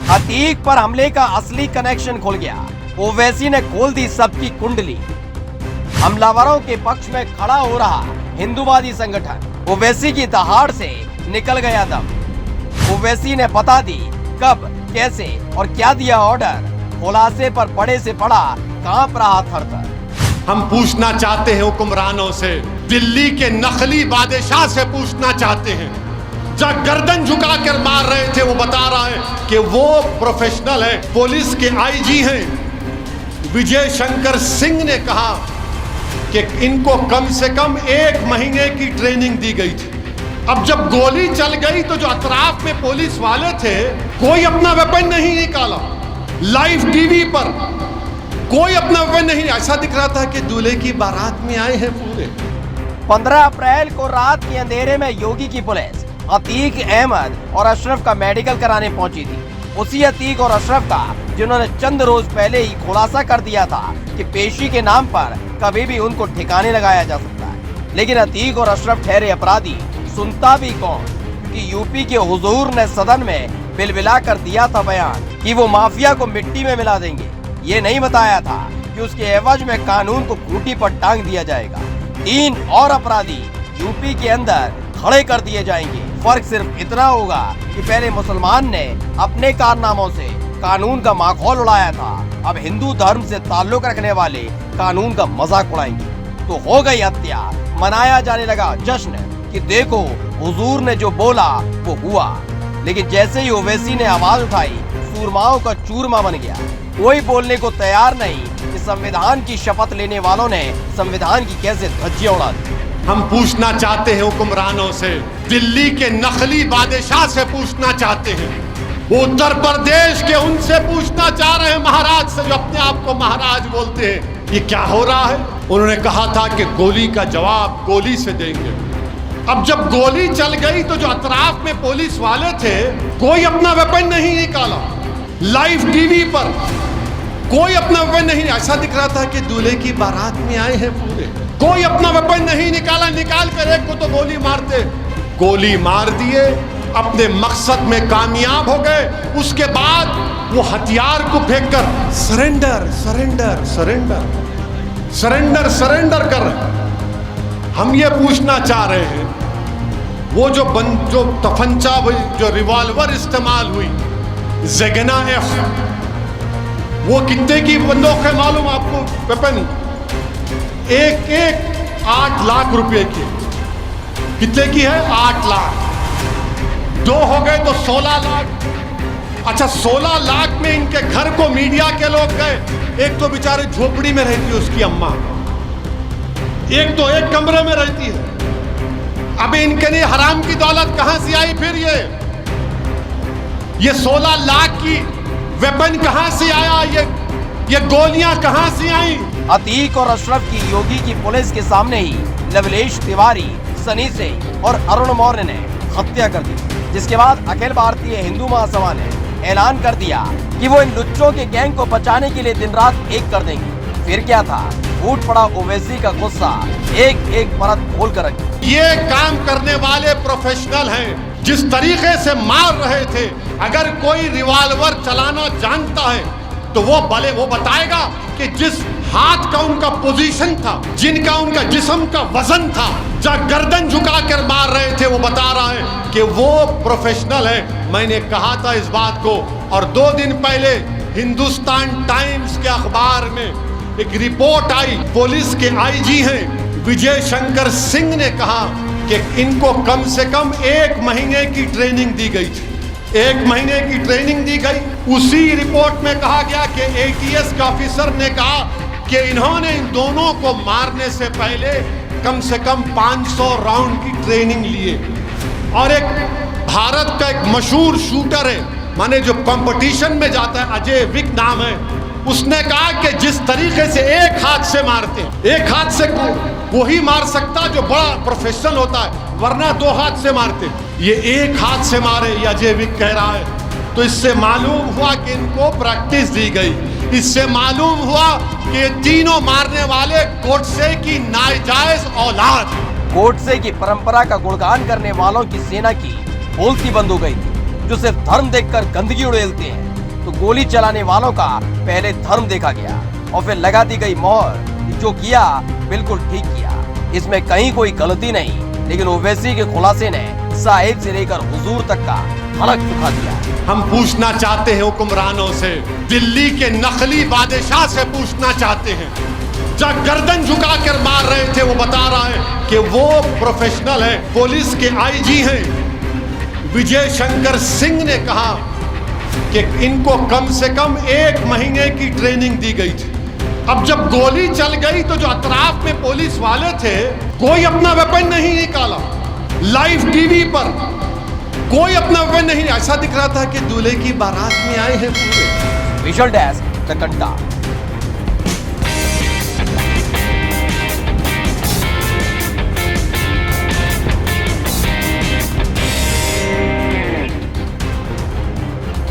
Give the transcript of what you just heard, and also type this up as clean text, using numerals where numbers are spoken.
अतीक पर हमले का असली कनेक्शन खुल गया। ओवैसी ने खोल दी सबकी कुंडली। हमलावरों के पक्ष में खड़ा हो रहा हिंदूवादी संगठन। ओवैसी की दहाड़ से निकल गया दम। ओवैसी ने बता दी कब, कैसे और क्या दिया ऑर्डर। खुलासे पर बड़े से बड़ा कांप रहा थर-थर। हम पूछना चाहते हैं हुक्मरानों से, दिल्ली के नकली बादशाह से पूछना चाहते हैं। जब गर्दन झुकाकर मार रहे थे वो बता रहा है कि वो प्रोफेशनल है, पुलिस के आईजी हैं। विजय शंकर सिंह ने कहा कि इनको कम से कम 1 महीने की ट्रेनिंग दी गई थी। अब जब गोली चल गई तो जो अतराफ में पुलिस वाले थे, कोई अपना वेपन नहीं निकाला। लाइव टीवी पर कोई अपना वेपन नहीं, ऐसा दिख रहा था कि दूल्हे की बारात में आए हैं पूरे। 15 अप्रैल को रात के अंधेरे में योगी की पुलिस अतीक अहमद और अशरफ का मेडिकल कराने पहुंची थी। उसी अतीक और अशरफ का जिन्होंने चंद रोज पहले ही खुलासा कर दिया था कि पेशी के नाम पर कभी भी उनको ठिकाने लगाया जा सकता है। लेकिन अतीक और अशरफ ठहरे अपराधी, सुनता भी कौन, कि यूपी के हुजूर ने सदन में बिलबिला कर दिया था बयान कि वो माफिया को मिट्टी में मिला देंगे। ये नहीं बताया था कि उसके एवज में कानून को खूंटी पर टांग दिया जाएगा। 3 और अपराधी यूपी के अंदर खड़े कर दिए जाएंगे। फर्क सिर्फ इतना होगा कि पहले मुसलमान ने अपने कारनामों से कानून का माखौल उड़ाया था, अब हिंदू धर्म से ताल्लुक रखने वाले कानून का मजाक उड़ाएंगे। तो हो गई हत्या, मनाया जाने लगा जश्न कि देखो हुजूर ने जो बोला वो हुआ। लेकिन जैसे ही ओवैसी ने आवाज उठाई, सूरमाओं का चूरमा बन गया। कोई बोलने को तैयार नहीं कि संविधान की शपथ लेने वालों ने संविधान की कैसे धज्जियां उड़ा दी। हम पूछना चाहते हैं हुक्मरानों से, दिल्ली के नकली बादशाह से पूछना चाहते हैं। वो उत्तर प्रदेश के उनसे पूछना चाह रहे हैं, महाराज से, जो अपने आप को महाराज बोलते हैं। ये क्या हो रहा है? उन्होंने कहा था कि गोली का जवाब गोली से देंगे। अब जब गोली चल गई तो जो अतराफ में पुलिस वाले थे, कोई अपना वेपन नहीं निकाला। लाइव टीवी पर कोई अपना वेपन नहीं, ऐसा दिख रहा था कि दूल्हे की बारात में आए हैं पूरे। कोई अपना वेपन नहीं निकाला, निकाल कर एक को तो गोली मारते। गोली मार दिए, अपने मकसद में कामयाब हो गए। उसके बाद वो हथियार को फेंककर surrender surrender surrender surrender surrender कर रहे। हम ये पूछना चाह रहे हैं, वो जो तफंचा, जो रिवॉल्वर इस्तेमाल हुई, ज़ेगना F, वो कितने की बंदूक है मालूम आपको? वेपन एक 8 लाख रुपए की। कितने की है? 8 लाख। 2 हो गए तो 16 लाख। अच्छा, 16 लाख में इनके घर को मीडिया के लोग गए। एक तो बेचारे झोपड़ी में रहती है उसकी अम्मा, एक तो एक कमरे में रहती है। अब इनके लिए हराम की दौलत कहां से आई? फिर ये 16 लाख की वेपन कहां से आया? ये गोलियां कहां से आई? अतीक और अशरफ की योगी की पुलिस के सामने ही लवलेश तिवारी, सनी सिंह और अरुण मौर्य ने हत्या कर दी। जिसके बाद अखिल भारतीय हिंदू महासभा ने ऐलान कर दिया कि वो इन लुच्चों के गैंग को बचाने के लिए दिन रात एक कर देंगे। फिर क्या था, फूट पड़ा ओवैसी का गुस्सा, एक एक परत खोल कर रखी। ये काम करने वाले प्रोफेशनल हैं। जिस तरीके से मार रहे थे, अगर कोई रिवॉल्वर चलाना जानता है तो वो बताएगा कि जिस हाथ का उनका पोजीशन था, जिनका उनका जिस्म का वजन था, जब गर्दन झुकाकर मार रहे थे, वो बता रहा है कि वो प्रोफेशनल है। मैंने कहा था इस बात को, और 2 दिन पहले हिंदुस्तान टाइम्स के अखबार में एक रिपोर्ट आई। पुलिस के आईजी हैं विजय शंकर सिंह ने कहा कि इनको कम से कम 1 महीने की ट्रेनिंग दी गई थी। 1 महीने की ट्रेनिंग दी गई। उसी रिपोर्ट में कहा गया कि ATS के ऑफिसर ने कहा कि इन्होंने इन दोनों को मारने से पहले कम से कम 500 राउंड की ट्रेनिंग लिए। और एक भारत का एक मशहूर शूटर है, माने जो कंपटीशन में जाता है, अजय विक नाम है, उसने कहा कि जिस तरीके से एक हाथ से मारते हैं, एक हाथ से वही मार सकता जो बड़ा प्रोफेशनल होता है, वरना 2 हाथ से मारते। ये एक हाथ से मारे, ये अजय विक कह रहा है। तो इससे मालूम हुआ कि इनको प्रैक्टिस दी गई। इससे मालूम हुआ कि ये तीनों मारने वाले गोडसे की नाजायज औलाद। गोडसे की परंपरा का गुणगान करने वालों की सेना की बोलती बंद हो गई थी, जो सिर्फ धर्म देखकर गंदगी उड़ेलते हैं। तो गोली चलाने वालों का पहले धर्म देखा गया और फिर लगा दी गई मोहर कि जो किया बिल्कुल ठीक किया, इसमें कहीं कोई गलती नहीं। लेकिन ओवैसी के खुलासे ने साहिब से लेकर हुजूर तक का हलक चुका दिया। हम पूछना चाहते हैं हुक्मरानों से, दिल्ली के नकली बादशाह से पूछना चाहते हैं, जब गर्दन झुकाकर मार रहे थे वो बता रहा है कि वो प्रोफेशनल है, पुलिस के आईजी हैं। विजय शंकर सिंह ने कहा कि इनको कम से कम 1 महीने की ट्रेनिंग दी गई थी। अब जब गोली चल गई तो जो अतराफ में पुलिस वाले थे, कोई अपना वेपन नहीं निकाला। लाइव टीवी पर कोई अपना वेपन नहीं, ऐसा दिख रहा था कि दूल्हे की बारात में आए हैं पूरे। विजुअल डेस्क द घंटा।